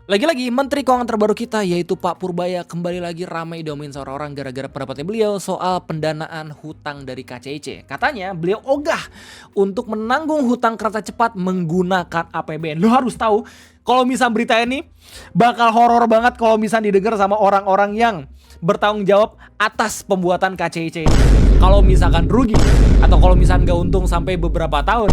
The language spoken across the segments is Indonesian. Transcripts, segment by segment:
Lagi-lagi Menteri Keuangan terbaru kita yaitu Pak Purbaya kembali lagi ramai diomongin seorang orang gara-gara pendapatnya beliau soal pendanaan hutang dari KCIC. Katanya beliau ogah untuk menanggung hutang kereta cepat menggunakan APBN. Lu harus tahu kalau misal berita ini bakal horor banget kalau misal didengar sama orang-orang yang bertanggung jawab atas pembuatan KCIC ini. Kalau misalkan rugi atau kalau misalkan gak untung sampai beberapa tahun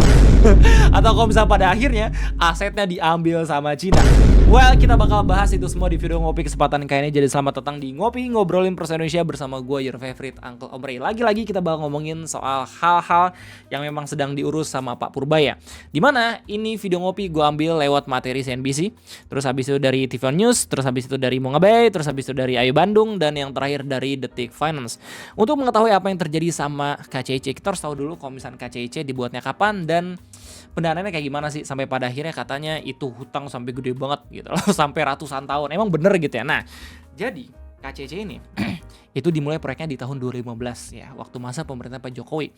atau kalau misalkan pada akhirnya asetnya diambil sama Cina. Well, kita bakal bahas itu semua di video ngopi kesempatan kali ini. Jadi selamat datang di Ngopi Ngobrolin Persen Indonesia bersama gue, your favorite Uncle Omri. Lagi-lagi kita bakal ngomongin soal hal-hal yang memang sedang diurus sama Pak Purbaya. Dimana ini video ngopi gue ambil lewat materi CNBC, terus habis itu dari TV News, terus habis itu dari Mongabay, terus habis itu dari Ayu Bandung, dan yang terakhir dari Detik Finance. Untuk mengetahui apa yang terjadi sama KCIC, kita harus tahu dulu kalau misalnya KCIC dibuatnya kapan dan pendanaannya kayak gimana sih sampai pada akhirnya katanya itu hutang sampai gede banget gitu loh, sampai ratusan tahun. Emang bener gitu ya. Nah, jadi KCIC ini itu dimulai proyeknya di tahun 2015 ya, waktu masa pemerintahan Pak Jokowi.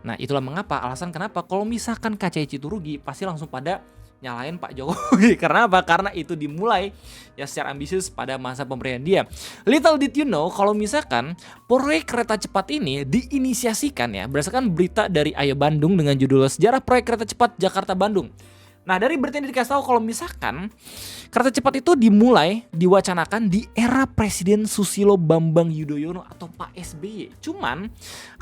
Nah, itulah mengapa alasan kenapa kalau misalkan KCIC itu rugi pasti langsung pada nyalain Pak Jokowi. Karena apa? Karena itu dimulai ya secara ambisius pada masa pemerintahan dia. Little did you know kalau misalkan proyek kereta cepat ini diinisiasikan ya berdasarkan berita dari Ayu Bandung dengan judul Sejarah Proyek Kereta Cepat Jakarta-Bandung. Nah, dari berita ini dikasih tahu kalau misalkan kereta cepat itu dimulai diwacanakan di era Presiden Susilo Bambang Yudhoyono atau Pak SBY. Cuman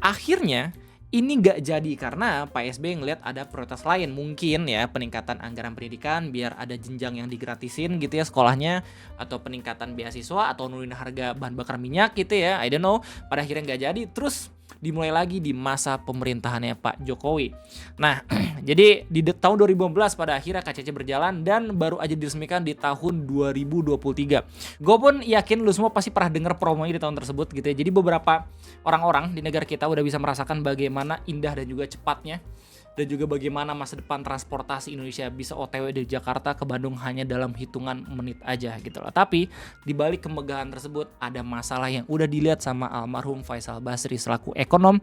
akhirnya ini gak jadi karena Pak SBY ngeliat ada prioritas lain, mungkin ya peningkatan anggaran pendidikan biar ada jenjang yang digratisin gitu ya sekolahnya, atau peningkatan beasiswa, atau nurunin harga bahan bakar minyak gitu ya, I don't know. Pada akhirnya gak jadi, terus dimulai lagi di masa pemerintahannya Pak Jokowi. Nah, jadi di tahun 2015 pada akhirnya KCC berjalan dan baru aja diresmikan di tahun 2023. Gue pun yakin lu semua pasti pernah denger promonya di tahun tersebut gitu ya. Jadi beberapa orang-orang di negara kita udah bisa merasakan bagaimana indah dan juga cepatnya dan juga bagaimana masa depan transportasi Indonesia bisa OTW dari Jakarta ke Bandung hanya dalam hitungan menit aja gitu loh. Tapi di balik kemegahan tersebut ada masalah yang udah dilihat sama almarhum Faisal Basri selaku ekonom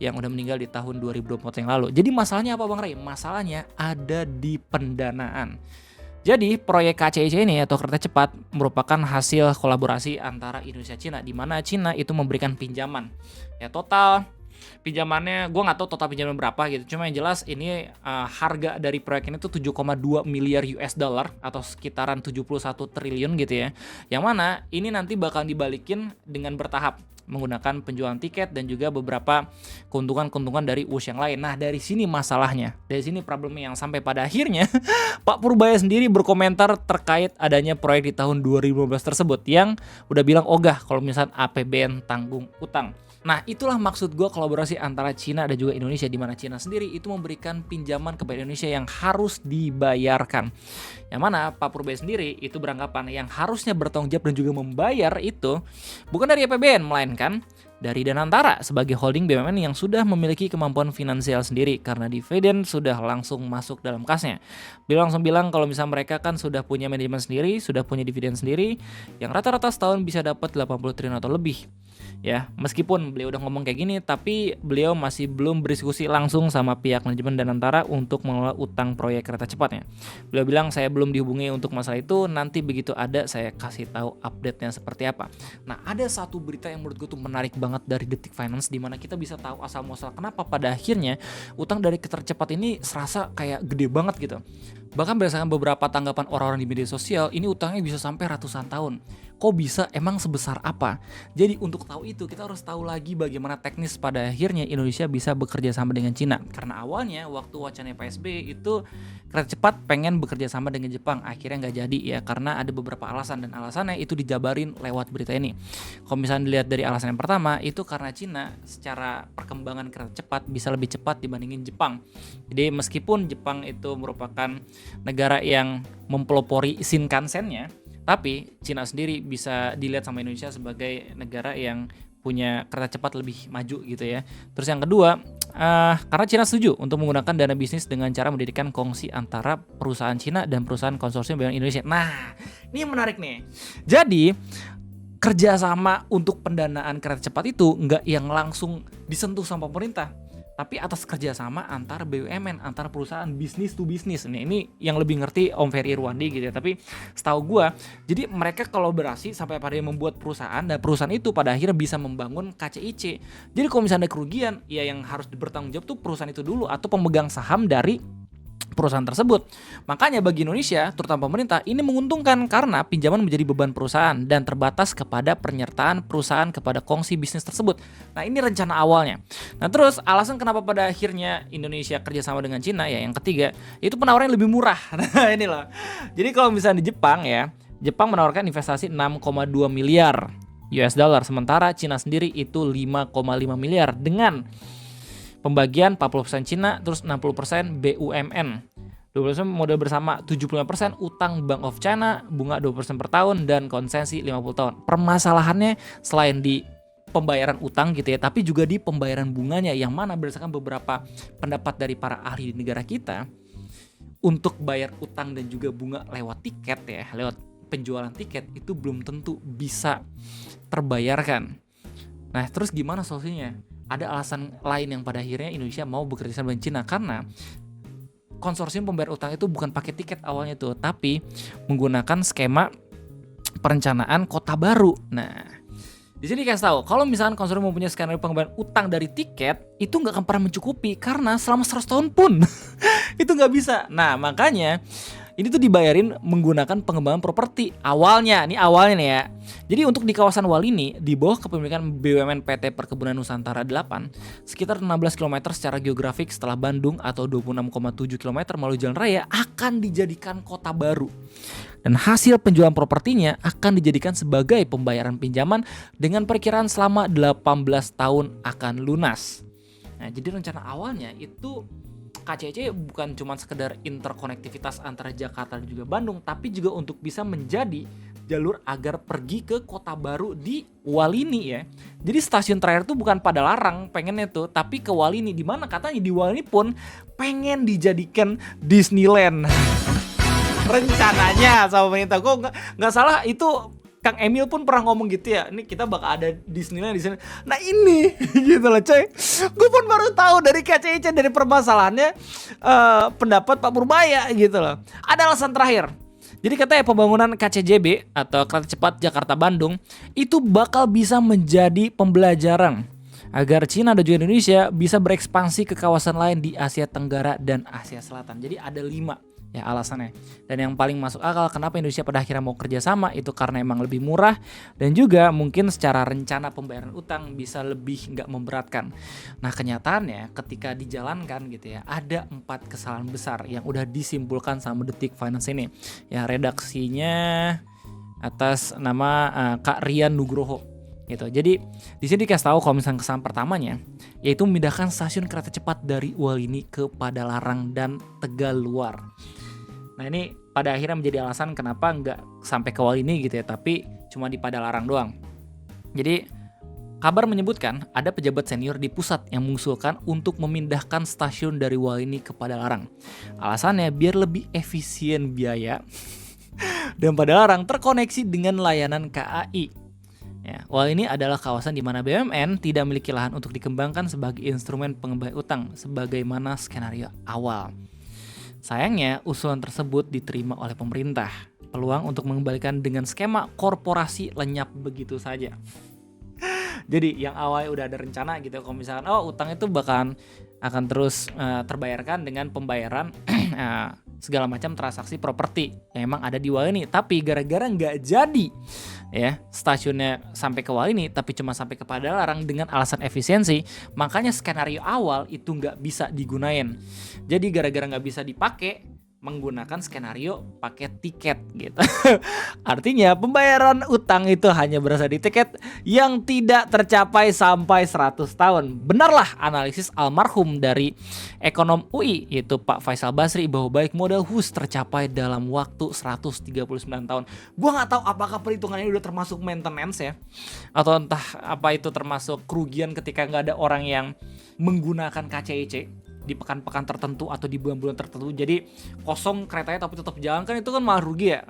yang udah meninggal di tahun 2024 yang lalu. Jadi masalahnya apa Bang Ray? Masalahnya ada di pendanaan. Jadi proyek KCIC ini atau kereta cepat merupakan hasil kolaborasi antara Indonesia dan Cina, di mana Cina itu memberikan pinjaman. Ya total pinjamannya gue nggak tahu total pinjaman berapa gitu, cuma yang jelas ini harga dari proyek ini tuh 7,2 miliar US dollar atau sekitaran 71 triliun gitu ya, yang mana ini nanti bakal dibalikin dengan bertahap menggunakan penjualan tiket dan juga beberapa keuntungan-keuntungan dari US yang lain. Nah, dari sini masalahnya, dari sini problemnya yang sampai pada akhirnya Pak Purbaya sendiri berkomentar terkait adanya proyek di tahun 2015 tersebut yang udah bilang ogah kalau misalnya APBN tanggung utang. Nah, itulah maksud gue kolaborasi antara Cina dan juga Indonesia, di mana Cina sendiri itu memberikan pinjaman kepada Indonesia yang harus dibayarkan. Yang mana Pak Purbaya sendiri itu beranggapan yang harusnya bertanggung jawab dan juga membayar itu bukan dari APBN, melainkan dari Danantara sebagai holding BUMN yang sudah memiliki kemampuan finansial sendiri karena dividen sudah langsung masuk dalam kasnya. Beliau langsung bilang kalau misalnya mereka kan sudah punya manajemen sendiri, sudah punya dividen sendiri yang rata-rata setahun bisa dapat 80 triliun atau lebih. Ya, meskipun beliau udah ngomong kayak gini, tapi beliau masih belum berdiskusi langsung sama pihak manajemen Danantara untuk mengelola utang proyek kereta cepatnya. Beliau bilang saya belum dihubungi untuk masalah itu, nanti begitu ada saya kasih tahu update-nya seperti apa. Nah, ada satu berita yang menurut gue tuh menarik banget dari Detik Finance, di mana kita bisa tahu asal muasal kenapa pada akhirnya utang dari kereta cepat ini serasa kayak gede banget gitu. Bahkan berdasarkan beberapa tanggapan orang-orang di media sosial, ini utangnya bisa sampai ratusan tahun. Kok bisa? Emang sebesar apa? Jadi untuk tahu itu kita harus tahu lagi bagaimana teknis pada akhirnya Indonesia bisa bekerja sama dengan Cina. Karena awalnya waktu wacana PSB itu kereta cepat pengen bekerja sama dengan Jepang, akhirnya nggak jadi ya karena ada beberapa alasan, dan alasannya itu dijabarin lewat berita ini. Kalau misalnya dilihat dari alasan yang pertama, itu karena Cina secara perkembangan kereta cepat bisa lebih cepat dibandingin Jepang. Jadi meskipun Jepang itu merupakan negara yang mempelopori Shinkansen-nya, tapi Cina sendiri bisa dilihat sama Indonesia sebagai negara yang punya kereta cepat lebih maju gitu ya. Terus yang kedua, karena Cina setuju untuk menggunakan dana bisnis dengan cara mendirikan kongsi antara perusahaan Cina dan perusahaan konsorsium BUMN Indonesia. Nah, ini menarik nih. Jadi kerjasama untuk pendanaan kereta cepat itu nggak yang langsung disentuh sama pemerintah. tapi atas kerjasama antar BUMN, antar perusahaan bisnis to bisnis. Ini yang lebih ngerti Om Ferry Irwandi gitu ya. Tapi setahu gua, jadi mereka kolaborasi sampai pada membuat perusahaan, dan perusahaan itu pada akhirnya bisa membangun KCIC. Jadi kalau misalnya ada kerugian, ya yang harus bertanggung jawab tuh perusahaan itu dulu atau pemegang saham dari perusahaan tersebut. Makanya bagi Indonesia, terutama pemerintah, ini menguntungkan karena pinjaman menjadi beban perusahaan dan terbatas kepada penyertaan perusahaan kepada kongsi bisnis tersebut. Nah, ini rencana awalnya. Nah, terus alasan kenapa pada akhirnya Indonesia kerjasama dengan Cina ya, yang ketiga, itu penawaran yang lebih murah. Nah, inilah. Jadi kalau misalnya di Jepang ya, Jepang menawarkan investasi 6,2 miliar US dollar, sementara Cina sendiri itu 5,5 miliar dengan pembagian 40% Cina, terus 60% BUMN. 20% modal bersama, 75% utang Bank of China, bunga 20% per tahun, dan konsesi 50 tahun. Permasalahannya selain di pembayaran utang gitu ya, tapi juga di pembayaran bunganya, yang mana berdasarkan beberapa pendapat dari para ahli di negara kita, untuk bayar utang dan juga bunga lewat tiket ya, lewat penjualan tiket, itu belum tentu bisa terbayarkan. Nah, terus gimana solusinya? Ada alasan lain yang pada akhirnya Indonesia mau bekerja sama dengan Cina, karena konsorsium pembayar utang itu bukan pakai tiket awalnya tuh, tapi menggunakan skema perencanaan kota baru. Nah, di sini kasih tahu, kalau misalkan konsorsium mempunyai skenario pembayaran utang dari tiket, itu nggak akan pernah mencukupi karena selama 100 tahun pun itu nggak bisa. Nah, makanya ini tuh dibayarin menggunakan pengembangan properti awalnya nih ya. Jadi untuk di kawasan Walini di bawah kepemilikan BUMN PT Perkebunan Nusantara 8, sekitar 16 km secara geografik setelah Bandung atau 26,7 km melalui jalan raya akan dijadikan kota baru. Dan hasil penjualan propertinya akan dijadikan sebagai pembayaran pinjaman dengan perkiraan selama 18 tahun akan lunas. Nah, jadi rencana awalnya itu KCIC bukan cuma sekedar interkonektivitas antara Jakarta dan juga Bandung, tapi juga untuk bisa menjadi jalur agar pergi ke kota baru di Walini ya. Jadi stasiun terakhir tuh bukan Padalarang pengennya tuh, tapi ke Walini, di mana katanya di Walini pun pengen dijadikan Disneyland. Rencananya sama pemerintah, kok nggak salah itu Kang Emil pun pernah ngomong gitu ya, ini kita bakal ada Disneyland di sini. Nah ini gitu loh coy, gue pun baru tahu dari KCIC, dari permasalahannya pendapat Pak Purbaya gitu loh. Ada alasan terakhir. Jadi katanya pembangunan KCJB atau Kereta Cepat Jakarta-Bandung itu bakal bisa menjadi pembelajaran agar Cina dan juga Indonesia bisa berekspansi ke kawasan lain di Asia Tenggara dan Asia Selatan. Jadi ada 5 ya alasannya. Dan yang paling masuk akal kenapa Indonesia pada akhirnya mau kerjasama itu karena emang lebih murah, dan juga mungkin secara rencana pembayaran utang bisa lebih nggak memberatkan. Nah kenyataannya ketika dijalankan gitu ya, ada 4 kesalahan besar yang udah disimpulkan sama Detik Finance ini. Ya redaksinya atas nama Kak Rian Nugroho gitu. Jadi di sini dikasih tahu kalau misalnya kesalahan pertamanya yaitu memindahkan stasiun kereta cepat dari Walini ke Padalarang dan Tegaluar. Nah ini pada akhirnya menjadi alasan kenapa nggak sampai ke Walini gitu ya, tapi cuma di Padalarang doang. Jadi kabar menyebutkan ada pejabat senior di pusat yang mengusulkan untuk memindahkan stasiun dari Walini ke Padalarang. Alasannya biar lebih efisien biaya dan Padalarang terkoneksi dengan layanan KAI. Ya, Walini adalah kawasan di mana BUMN tidak memiliki lahan untuk dikembangkan sebagai instrumen pengembalian utang sebagaimana skenario awal. Sayangnya, usulan tersebut diterima oleh pemerintah. Peluang untuk mengembalikan dengan skema korporasi lenyap begitu saja. Jadi yang awalnya udah ada rencana gitu, kalau misalkan utang itu akan terus terbayarkan dengan pembayaran segala macam transaksi properti yang emang ada di Walini, tapi gara-gara nggak jadi ya stasiunnya sampai ke Walini tapi cuma sampai ke Padalarang dengan alasan efisiensi, makanya skenario awal itu nggak bisa digunain. Jadi gara-gara nggak bisa dipakai, menggunakan skenario pakai tiket gitu. Artinya pembayaran utang itu hanya berasal di tiket yang tidak tercapai sampai 100 tahun. Benarlah analisis almarhum dari ekonom UI yaitu Pak Faisal Basri bahwa baik modal HUS tercapai dalam waktu 139 tahun. Gua nggak tahu apakah perhitungannya udah termasuk maintenance ya, atau entah apa itu termasuk kerugian ketika nggak ada orang yang menggunakan KCIC di pekan-pekan tertentu atau di bulan-bulan tertentu. Jadi kosong keretanya tapi tetap jalan, kan itu kan malah rugi ya,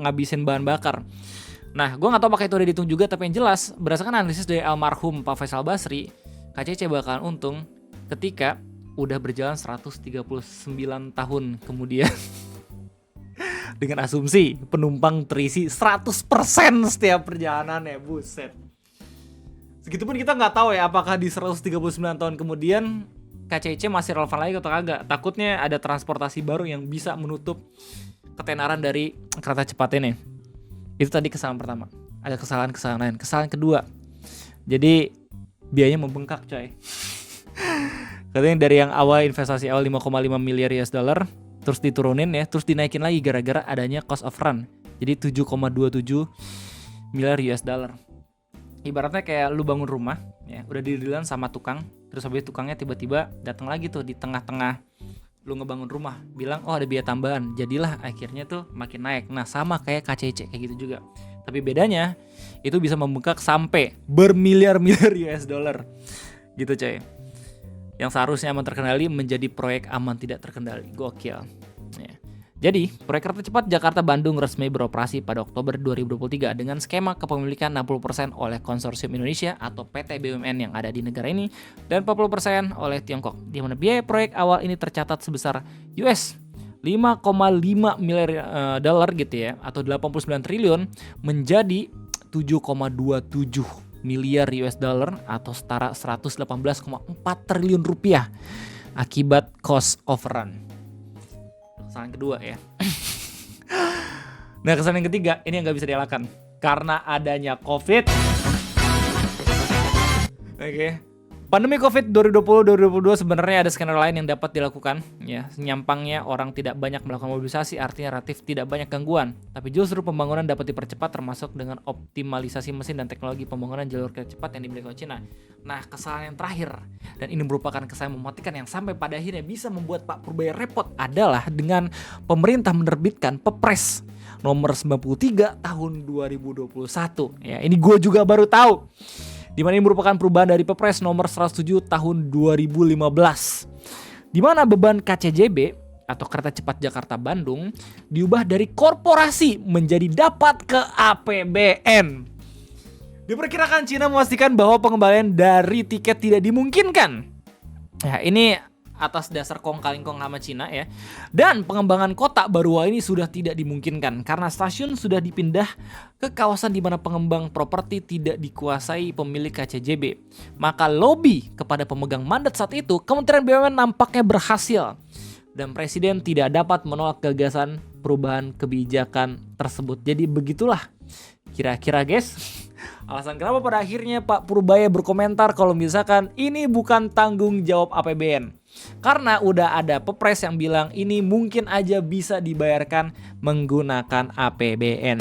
ngabisin bahan bakar. Nah gue gak tahu apakah itu udah dihitung juga, tapi yang jelas berdasarkan analisis dari almarhum Pak Faisal Basri, KCIC bakalan untung ketika udah berjalan 139 tahun kemudian dengan asumsi penumpang terisi 100% setiap perjalanan ya, buset. Segitupun kita nggak tahu ya apakah di 139 tahun kemudian KCC masih relevan lagi atau kagak. Takutnya ada transportasi baru yang bisa menutup ketenaran dari kereta cepat ini. Itu tadi kesalahan pertama. Ada kesalahan lain. Kesalahan kedua, jadi biayanya membengkak coy. Katanya dari yang awal investasi awal 5,5 miliar US dollar terus diturunin ya, terus dinaikin lagi gara-gara adanya cost of run. Jadi 7,27 miliar US dollar. Ibaratnya kayak lu bangun rumah ya, udah didirikan sama tukang, terus habis tukangnya tiba-tiba datang lagi tuh di tengah-tengah lu ngebangun rumah, bilang oh ada biaya tambahan, jadilah akhirnya tuh makin naik. Nah sama kayak KCC kayak gitu juga, tapi bedanya itu bisa membengkak sampai bermiliar-miliar US dollar gitu coy. Yang seharusnya aman terkendali menjadi proyek aman tidak terkendali. Gokil ya. Jadi, proyek kereta cepat Jakarta-Bandung resmi beroperasi pada Oktober 2023 dengan skema kepemilikan 60% oleh Konsorsium Indonesia atau PT BUMN yang ada di negara ini dan 40% oleh Tiongkok, di mana biaya proyek awal ini tercatat sebesar US 5,5 miliar dolar gitu ya, atau 89 triliun menjadi 7,27 miliar US dollar atau setara 118,4 triliun rupiah akibat cost overrun. Kesalahan kedua ya. Nah kesalahan yang ketiga ini yang gak bisa dielakkan karena adanya COVID. Oke. Pandemi COVID 2020-2022 sebenarnya ada skenario lain yang dapat dilakukan ya. Senyampangnya orang tidak banyak melakukan mobilisasi artinya relatif tidak banyak gangguan. Tapi justru pembangunan dapat dipercepat termasuk dengan optimalisasi mesin dan teknologi pembangunan jalur kereta cepat yang dimiliki oleh Cina. Nah kesalahan yang terakhir, dan ini merupakan kesalahan mematikan yang sampai pada akhirnya bisa membuat Pak Purbaya repot, adalah dengan pemerintah menerbitkan Perpres nomor 93 tahun 2021. Ya ini gue juga baru tahu. Di mana ini merupakan perubahan dari Perpres nomor 107 tahun 2015. Di mana beban KCJB atau Kereta Cepat Jakarta Bandung diubah dari korporasi menjadi dapat ke APBN. Diperkirakan Cina memastikan bahwa pengembalian dari tiket tidak dimungkinkan. Ya, ini atas dasar kong kaling kong sama Cina ya. Dan pengembangan kota Barua ini sudah tidak dimungkinkan karena stasiun sudah dipindah ke kawasan di mana pengembang properti tidak dikuasai pemilik KCJB. Maka lobby kepada pemegang mandat saat itu, Kementerian BUMN nampaknya berhasil. Dan Presiden tidak dapat menolak gagasan perubahan kebijakan tersebut. Jadi begitulah kira-kira guys alasan kenapa pada akhirnya Pak Purbaya berkomentar kalau misalkan ini bukan tanggung jawab APBN. Karena udah ada Perpres yang bilang ini mungkin aja bisa dibayarkan menggunakan APBN.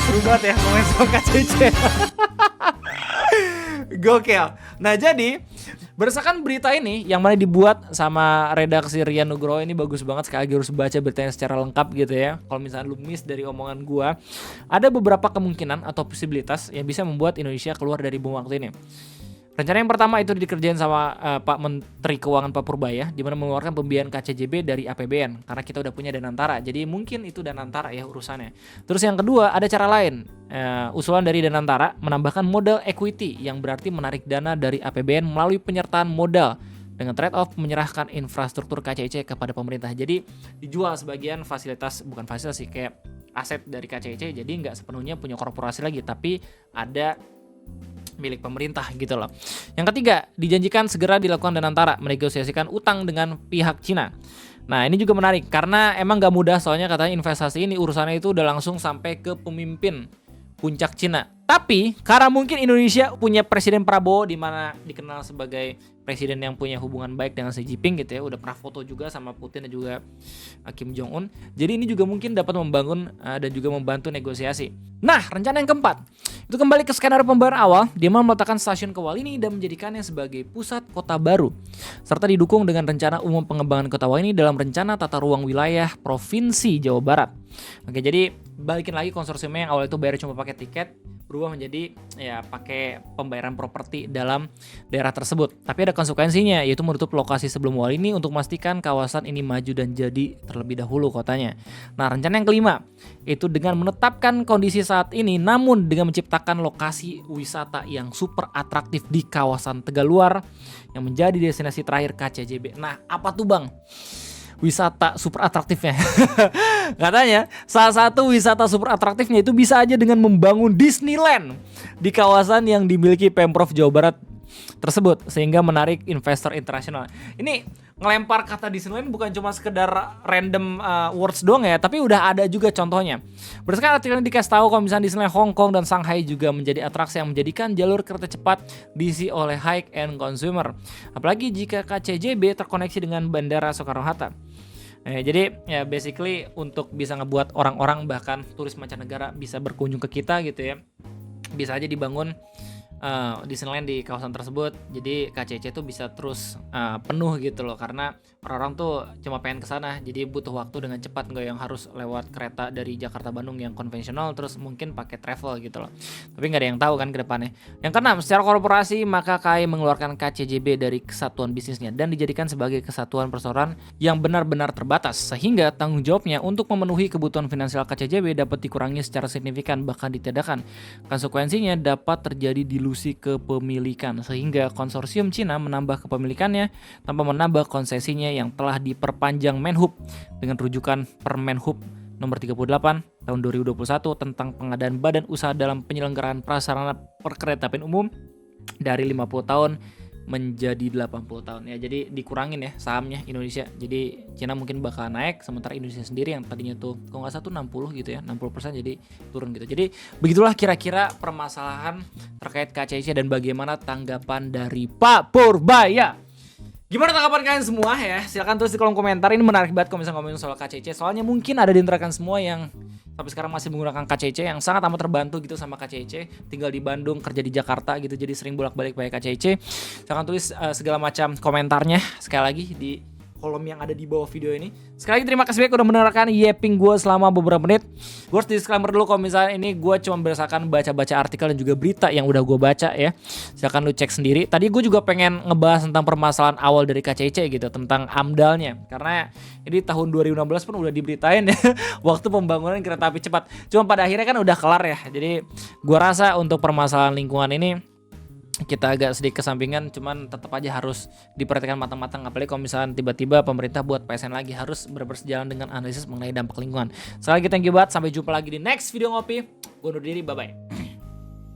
Seru banget ya komen soal KCC. Gokil. Nah jadi berdasarkan berita ini yang mana dibuat sama redaksi Rian Nugroho, ini bagus banget, sekali lagi harus baca beritanya secara lengkap gitu ya. Kalau misalnya lu miss dari omongan gua, ada beberapa kemungkinan atau posibilitas yang bisa membuat Indonesia keluar dari bom waktu ini. Rencana yang pertama itu dikerjain sama Pak Menteri Keuangan Pak Purbaya, di mana mengeluarkan pembiayaan KCJB dari APBN karena kita udah punya Danantara. Jadi mungkin itu Danantara ya urusannya. Terus yang kedua ada cara lain, usulan dari Danantara menambahkan modal equity yang berarti menarik dana dari APBN melalui penyertaan modal dengan trade-off menyerahkan infrastruktur KCIC kepada pemerintah. Jadi dijual sebagian fasilitas, bukan fasilitas sih, kayak aset dari KCIC, jadi nggak sepenuhnya punya korporasi lagi, tapi ada milik pemerintah gitu loh. Yang ketiga, dijanjikan segera dilakukan Danantara menegosiasikan utang dengan pihak Cina. Nah ini juga menarik karena emang gak mudah, soalnya katanya investasi ini urusannya itu udah langsung sampai ke pemimpin puncak Cina. Tapi karena mungkin Indonesia punya Presiden Prabowo, di mana dikenal sebagai presiden yang punya hubungan baik dengan Xi Jinping gitu ya, udah pernah foto juga sama Putin dan juga Kim Jong Un. Jadi ini juga mungkin dapat membangun dan juga membantu negosiasi. Nah rencana yang keempat itu kembali ke skenario pembayaran awal, dia meletakkan stasiun Kewalini dan menjadikannya sebagai pusat kota baru, serta didukung dengan rencana umum pengembangan kota Kewalini dalam rencana tata ruang wilayah Provinsi Jawa Barat. Oke, jadi balikin lagi konsorsiumnya yang awal itu bayar cuma pakai tiket, berubah menjadi ya pakai pembayaran properti dalam daerah tersebut. Tapi ada konsekuensinya, yaitu menutup lokasi sebelum wall ini untuk memastikan kawasan ini maju dan jadi terlebih dahulu kotanya. Nah, rencana yang kelima itu dengan menetapkan kondisi saat ini, namun dengan menciptakan lokasi wisata yang super atraktif di kawasan Tegaluar yang menjadi destinasi terakhir KCJB. Nah, apa tuh Bang wisata super atraktifnya? Katanya salah satu wisata super atraktifnya itu bisa aja dengan membangun Disneyland di kawasan yang dimiliki Pemprov Jawa Barat tersebut, sehingga menarik investor internasional. Ini ngelempar kata Disneyland bukan cuma sekedar random words doang ya, tapi udah ada juga contohnya. Berdasarkan artikel ini dikasih tahu kalau misalnya Disneyland Hong Kong dan Shanghai juga menjadi atraksi yang menjadikan jalur kereta cepat diisi oleh high end consumer. Apalagi jika KCJB terkoneksi dengan Bandara Soekarno-Hatta. Jadi ya basically untuk bisa ngebuat orang-orang bahkan turis mancanegara bisa berkunjung ke kita gitu ya, bisa aja dibangun Disneyland di kawasan tersebut. Jadi KCC tuh bisa terus penuh gitu loh, karena orang-orang tuh cuma pengen kesana, jadi butuh waktu dengan cepat, nggak yang harus lewat kereta dari Jakarta Bandung yang konvensional terus mungkin pakai travel gitu loh. Tapi nggak ada yang tahu kan ke depannya. Yang keenam, secara korporasi maka KAI mengeluarkan KCJB dari kesatuan bisnisnya dan dijadikan sebagai kesatuan perseroan yang benar-benar terbatas, sehingga tanggung jawabnya untuk memenuhi kebutuhan finansial KCJB dapat dikurangi secara signifikan bahkan ditiadakan. Konsekuensinya dapat terjadi dilusi kepemilikan, sehingga konsorsium Cina menambah kepemilikannya tanpa menambah konsesinya yang telah diperpanjang Menhub dengan rujukan Permenhub nomor 38 tahun 2021 tentang pengadaan badan usaha dalam penyelenggaraan prasarana perkeretaapian umum dari 50 tahun menjadi 80 tahun ya. Jadi dikurangin ya sahamnya Indonesia. Jadi Cina mungkin bakal naik, sementara Indonesia sendiri yang tadinya tuh kalau nggak salah 60 gitu ya, 60% jadi turun gitu. Jadi begitulah kira-kira permasalahan terkait KCC dan bagaimana tanggapan dari Pak Purbaya. Gimana tanggapan kalian semua ya? Silahkan tulis di kolom komentar. Ini menarik banget kalau misalnya ngomongin soal KCC. Soalnya mungkin ada di antara kalian semua yang sampai sekarang masih menggunakan KCC, yang sangat amat terbantu gitu sama KCC. Tinggal di Bandung, kerja di Jakarta gitu, jadi sering bolak-balik pakai KCC. Silahkan tulis segala macam komentarnya sekali lagi di kolom yang ada di bawah video ini. Sekali lagi terima kasih banyak udah mendengarkan yapping gue selama beberapa menit. Gue harus disclaimer dulu kalau misalnya ini gue cuma berdasarkan baca-baca artikel dan juga berita yang udah gue baca ya. Silakan lu cek sendiri. Tadi gue juga pengen ngebahas tentang permasalahan awal dari KCC gitu, tentang AMDAL-nya. Karena ini tahun 2016 pun udah diberitain ya waktu pembangunan kereta api cepat. Cuma pada akhirnya kan udah kelar ya. Jadi gue rasa untuk permasalahan lingkungan ini kita agak sedikit kesampingan, cuman tetap aja harus diperhatikan matang-matang. Apalagi kalau misalnya tiba-tiba pemerintah buat PSN lagi, harus bersejalan dengan analisis mengenai dampak lingkungan. Sekali lagi thank you banget, sampai jumpa lagi di next video ngopi. Gue undur diri, bye-bye.